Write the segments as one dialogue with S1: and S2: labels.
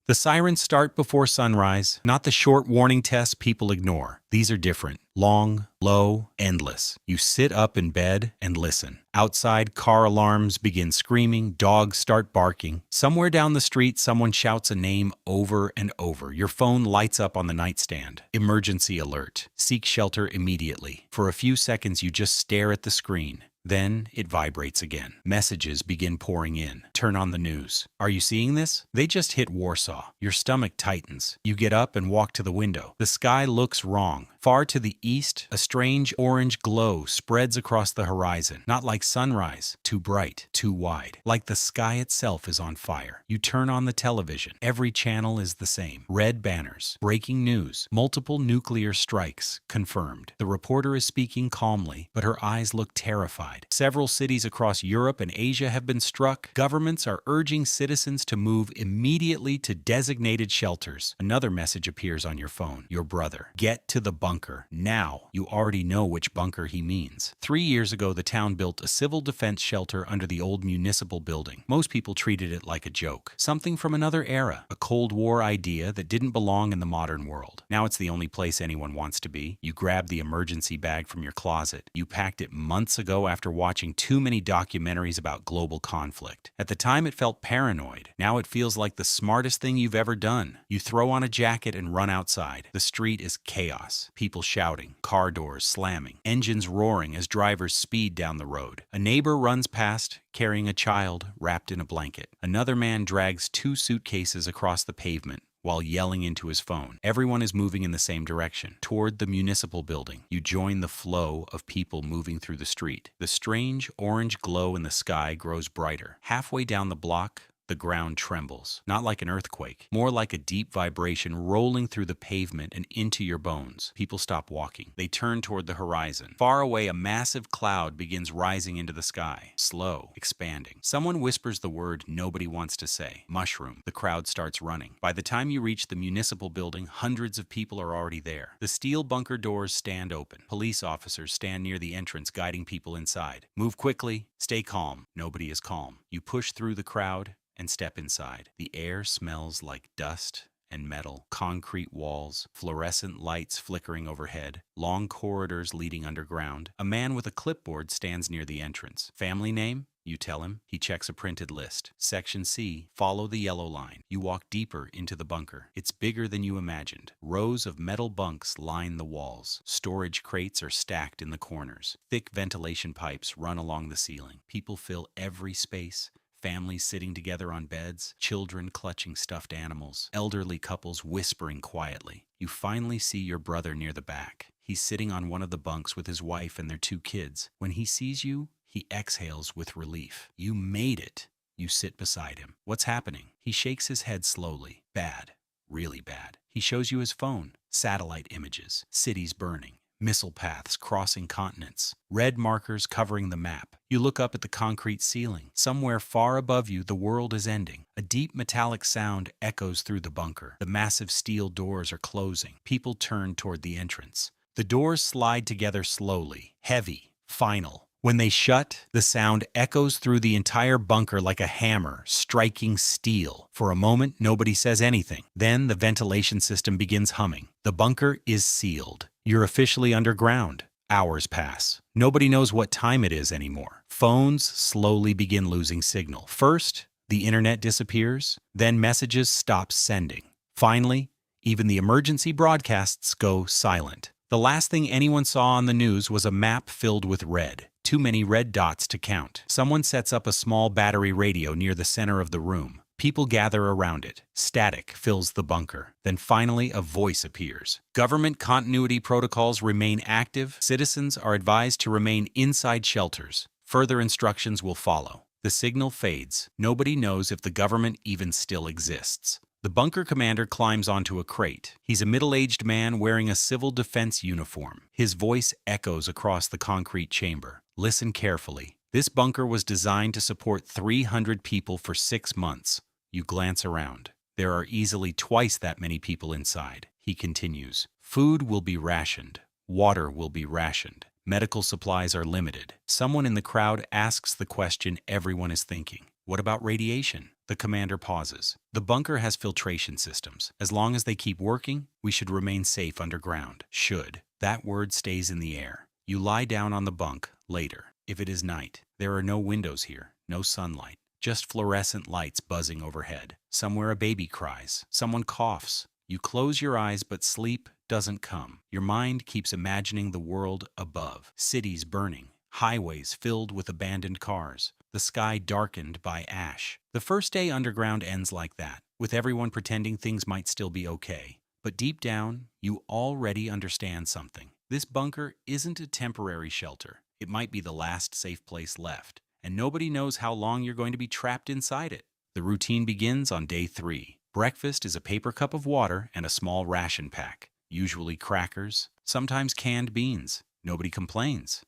S1: The sirens start before sunrise, not the short warning tests people ignore. These are different. Long, low, endless. You sit up in bed and listen. Outside, car alarms begin screaming, dogs start barking. Somewhere down the street, someone shouts a name over and over. Your phone lights up on the nightstand. Emergency alert. Seek shelter immediately. For a few seconds, you just stare at the screen. Then it vibrates again. Messages begin pouring in. Turn on the news. Are you seeing this? They just hit Warsaw. Your stomach tightens. You get up and walk to the window. The sky looks wrong. Far to the east, a strange orange glow spreads across the horizon. Not like sunrise, too bright, too wide. Like the sky itself is on fire. You turn on the television. Every channel is the same. Red banners. Breaking news. Multiple nuclear strikes. Confirmed. The reporter is speaking calmly, but her eyes look terrified. Several cities across Europe and Asia have been struck. Governments are urging citizens to move immediately to designated shelters. Another message appears on your phone. Your brother. Get to the bunker. Now, you already know which bunker he means. 3 years ago, the town built a civil defense shelter under the old municipal building. Most people treated it like a joke. Something from another era. A Cold War idea that didn't belong in the modern world. Now it's the only place anyone wants to be. You grab the emergency bag from your closet. You packed it months ago after watching too many documentaries about global conflict. At the time, it felt paranoid. Now it feels like the smartest thing you've ever done. You throw on a jacket and run outside. The street is chaos. People shouting, car doors slamming, engines roaring as drivers speed down the road. A neighbor runs past, carrying a child wrapped in a blanket. Another man drags 2 suitcases across the pavement while yelling into his phone. Everyone is moving in the same direction, toward the municipal building. You join the flow of people moving through the street. The strange orange glow in the sky grows brighter. Halfway down the block, the ground trembles, not like an earthquake, more like a deep vibration rolling through the pavement and into your bones. People stop walking. They turn toward the horizon. Far away, a massive cloud begins rising into the sky, slow, expanding. Someone whispers the word nobody wants to say, mushroom. The crowd starts running. By the time you reach the municipal building, hundreds of people are already there. The steel bunker doors stand open. Police officers stand near the entrance, guiding people inside. Move quickly. Stay calm. Nobody is calm. You push through the crowd and step inside. The air smells like dust and metal, concrete walls, fluorescent lights flickering overhead, long corridors leading underground. A man with a clipboard stands near the entrance. Family name? You tell him. He checks a printed list. Section C, follow the yellow line. You walk deeper into the bunker. It's bigger than you imagined. Rows of metal bunks line the walls. Storage crates are stacked in the corners. Thick ventilation pipes run along the ceiling. People fill every space. Families sitting together on beds, children clutching stuffed animals, elderly couples whispering quietly. You finally see your brother near the back. He's sitting on one of the bunks with his wife and their 2 kids. When he sees you, he exhales with relief. You made it. You sit beside him. What's happening? He shakes his head slowly. Bad. Really bad. He shows you his phone. Satellite images. Cities burning. Missile paths crossing continents, red markers covering the map. You look up at the concrete ceiling. Somewhere far above you, the world is ending. A deep metallic sound echoes through the bunker. The massive steel doors are closing. People turn toward the entrance. The doors slide together slowly, heavy, final. When they shut, the sound echoes through the entire bunker like a hammer striking steel. For a moment, nobody says anything. Then the ventilation system begins humming. The bunker is sealed. You're officially underground. Hours pass. Nobody knows what time it is anymore. Phones slowly begin losing signal. First, the internet disappears. Then messages stop sending. Finally, even the emergency broadcasts go silent. The last thing anyone saw on the news was a map filled with red. Too many red dots to count. Someone sets up a small battery radio near the center of the room. People gather around it. Static fills the bunker. Then finally, a voice appears. Government continuity protocols remain active. Citizens are advised to remain inside shelters. Further instructions will follow. The signal fades. Nobody knows if the government even still exists. The bunker commander climbs onto a crate. He's a middle-aged man wearing a civil defense uniform. His voice echoes across the concrete chamber. Listen carefully. This bunker was designed to support 300 people for 6 months. You glance around. There are easily twice that many people inside. He continues. Food will be rationed. Water will be rationed. Medical supplies are limited. Someone in the crowd asks the question everyone is thinking. What about radiation? The commander pauses. The bunker has filtration systems. As long as they keep working, we should remain safe underground. Should. That word stays in the air. You lie down on the bunk later. If it is night, there are no windows here, no sunlight, just fluorescent lights buzzing overhead. Somewhere a baby cries. Someone coughs. You close your eyes, but sleep doesn't come. Your mind keeps imagining the world above. Cities burning. Highways filled with abandoned cars. The sky darkened by ash. The first day underground ends like that, with everyone pretending things might still be okay. But deep down, you already understand something. This bunker isn't a temporary shelter. It might be the last safe place left, and nobody knows how long you're going to be trapped inside it. The routine begins on day 3. Breakfast is a paper cup of water and a small ration pack, usually crackers, sometimes canned beans. Nobody complains.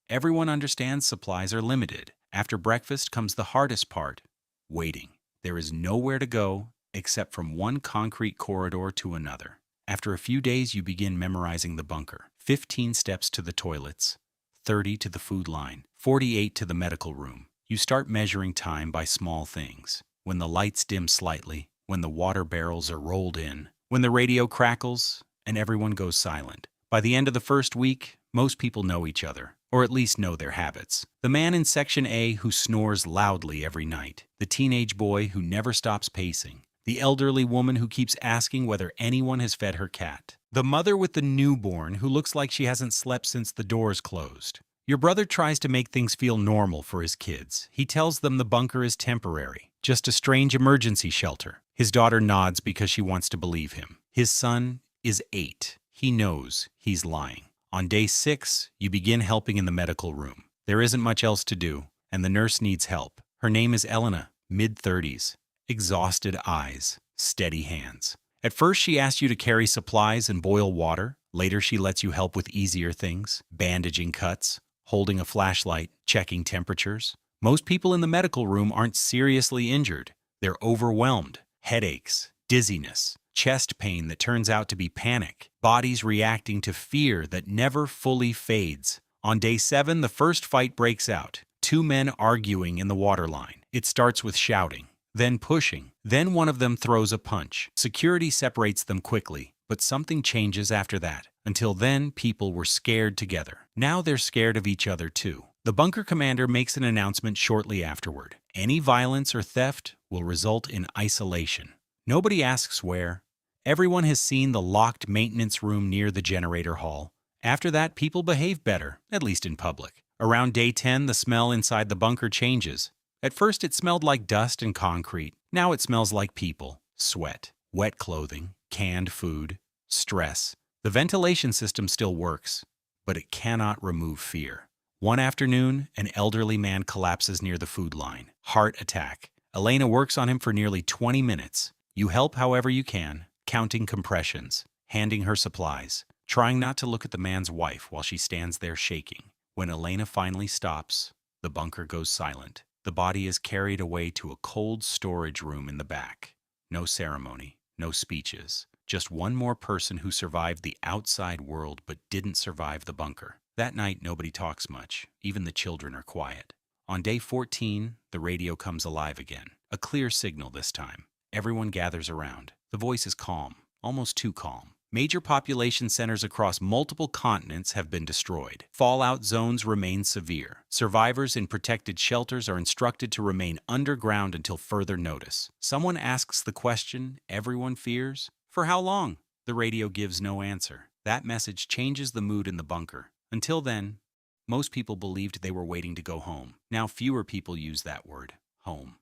S1: Everyone understands supplies are limited. After breakfast comes the hardest part, waiting. There is nowhere to go except from one concrete corridor to another. After a few days, you begin memorizing the bunker. 15 steps to the toilets, 30 to the food line, 48 to the medical room. You start measuring time by small things. When the lights dim slightly, when the water barrels are rolled in, when the radio crackles, and everyone goes silent. By the end of the first week, most people know each other, or at least know their habits. The man in Section A who snores loudly every night. The teenage boy who never stops pacing. The elderly woman who keeps asking whether anyone has fed her cat. The mother with the newborn who looks like she hasn't slept since the doors closed. Your brother tries to make things feel normal for his kids. He tells them the bunker is temporary, just a strange emergency shelter. His daughter nods because she wants to believe him. His son is 8. He knows he's lying. On day 6, you begin helping in the medical room. There isn't much else to do, and the nurse needs help. Her name is Elena, mid-30s. Exhausted eyes, steady hands. At first, she asks you to carry supplies and boil water. Later, she lets you help with easier things, bandaging cuts, holding a flashlight, checking temperatures. Most people in the medical room aren't seriously injured. They're overwhelmed, headaches, dizziness, chest pain that turns out to be panic, bodies reacting to fear that never fully fades. On day 7, the first fight breaks out. 2 men arguing in the water line. It starts with shouting, then pushing. Then one of them throws a punch. Security separates them quickly, but something changes after that. Until then, people were scared together. Now they're scared of each other too. The bunker commander makes an announcement shortly afterward. Any violence or theft will result in isolation. Nobody asks where. Everyone has seen the locked maintenance room near the generator hall. After that, people behave better, at least in public. Around day 10, the smell inside the bunker changes. At first, it smelled like dust and concrete. Now it smells like people, sweat, wet clothing, canned food, stress. The ventilation system still works, but it cannot remove fear. One afternoon, an elderly man collapses near the food line. Heart attack. Elena works on him for nearly 20 minutes. You help however you can, counting compressions, handing her supplies, trying not to look at the man's wife while she stands there shaking. When Elena finally stops, the bunker goes silent. The body is carried away to a cold storage room in the back. No ceremony, no speeches. Just one more person who survived the outside world but didn't survive the bunker. That night, nobody talks much. Even the children are quiet. On day 14, the radio comes alive again. A clear signal this time. Everyone gathers around. The voice is calm, almost too calm. Major population centers across multiple continents have been destroyed. Fallout zones remain severe. Survivors in protected shelters are instructed to remain underground until further notice. Someone asks the question everyone fears. For how long? The radio gives no answer. That message changes the mood in the bunker. Until then, most people believed they were waiting to go home. Now fewer people use that word, home.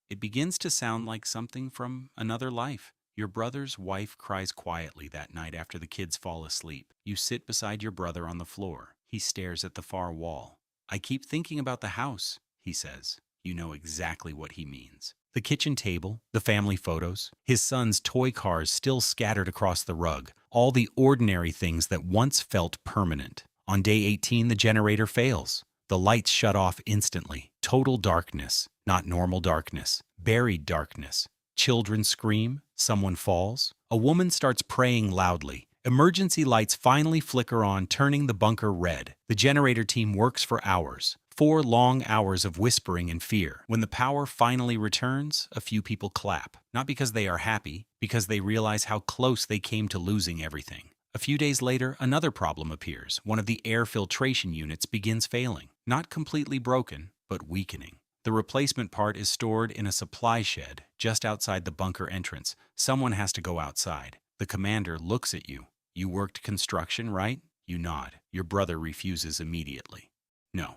S1: It begins to sound like something from another life. Your brother's wife cries quietly that night after the kids fall asleep. You sit beside your brother on the floor. He stares at the far wall. I keep thinking about the house, he says. You know exactly what he means. The kitchen table, the family photos, his son's toy cars still scattered across the rug, all the ordinary things that once felt permanent. On day 18, the generator fails. The lights shut off instantly. Total darkness, not normal darkness, buried darkness. Children scream, someone falls. A woman starts praying loudly. Emergency lights finally flicker on, turning the bunker red. The generator team works for hours. 4 long hours of whispering and fear. When the power finally returns, a few people clap. Not because they are happy, because they realize how close they came to losing everything. A few days later, another problem appears. One of the air filtration units begins failing. Not completely broken, but weakening. The replacement part is stored in a supply shed just outside the bunker entrance. Someone has to go outside. The commander looks at you. You worked construction, right? You nod. Your brother refuses immediately. No.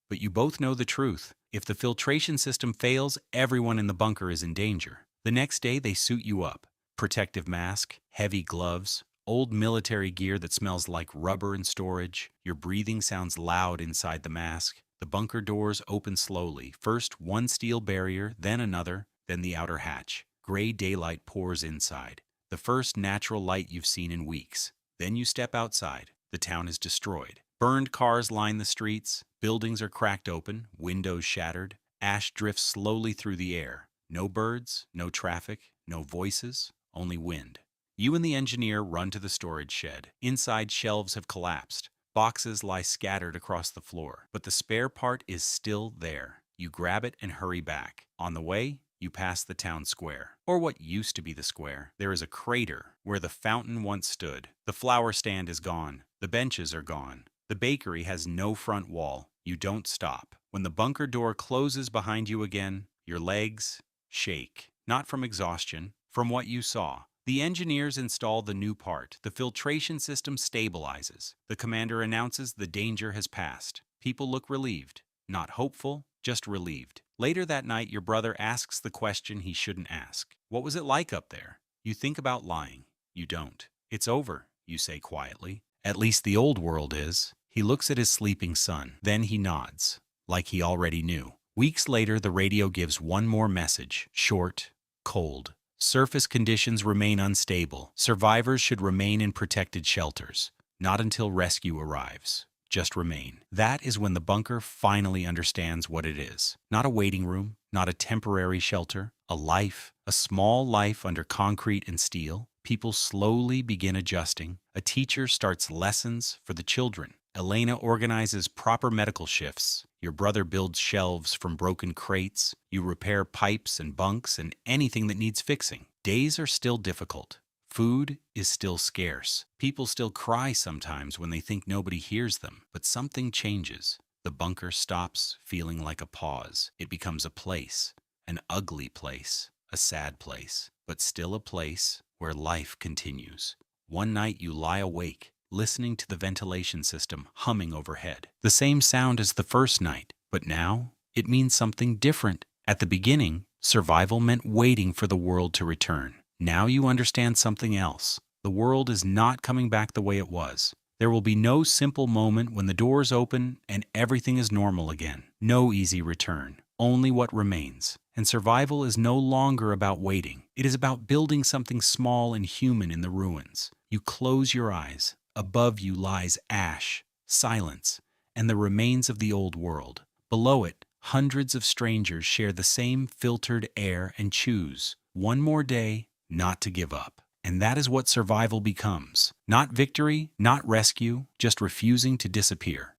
S1: But you both know the truth. If the filtration system fails, everyone in the bunker is in danger. The next day, they suit you up. Protective mask, heavy gloves, old military gear that smells like rubber in storage. Your breathing sounds loud inside the mask. The bunker doors open slowly. First one steel barrier, then another, then the outer hatch. Gray daylight pours inside. The first natural light you've seen in weeks. Then you step outside. The town is destroyed. Burned cars line the streets. Buildings are cracked open, windows shattered. Ash drifts slowly through the air. No birds, no traffic, no voices, only wind. You and the engineer run to the storage shed. Inside, shelves have collapsed. Boxes lie scattered across the floor, but the spare part is still there. You grab it and hurry back. On the way, you pass the town square, or what used to be the square. There is a crater where the fountain once stood. The flower stand is gone. The benches are gone. The bakery has no front wall. You don't stop. When the bunker door closes behind you again, your legs shake. Not from exhaustion, from what you saw. The engineers install the new part. The filtration system stabilizes. The commander announces the danger has passed. People look relieved. Not hopeful, just relieved. Later that night, your brother asks the question he shouldn't ask. What was it like up there? You think about lying. You don't. It's over, you say quietly. At least the old world is. He looks at his sleeping son. Then he nods, like he already knew. Weeks later, the radio gives one more message. Short, cold. Surface conditions remain unstable. Survivors should remain in protected shelters. Not until rescue arrives. Just remain. That is when the bunker finally understands what it is. Not a waiting room, not a temporary shelter. A life, a small life under concrete and steel. People slowly begin adjusting. A teacher starts lessons for the children. Elena organizes proper medical shifts. Your brother builds shelves from broken crates. You repair pipes and bunks and anything that needs fixing. Days are still difficult. Food is still scarce. People still cry sometimes when they think nobody hears them. But something changes. The bunker stops feeling like a pause. It becomes a place. An ugly place. A sad place. But still a place where life continues. One night you lie awake, listening to the ventilation system humming overhead. The same sound as the first night, but now it means something different. At the beginning, survival meant waiting for the world to return. Now you understand something else. The world is not coming back the way it was. There will be no simple moment when the doors open and everything is normal again. No easy return, only what remains. And survival is no longer about waiting. It is about building something small and human in the ruins. You close your eyes. Above you lies ash, silence, and the remains of the old world. Below it, hundreds of strangers share the same filtered air and choose, one more day, not to give up. And that is what survival becomes. Not victory, not rescue, just refusing to disappear.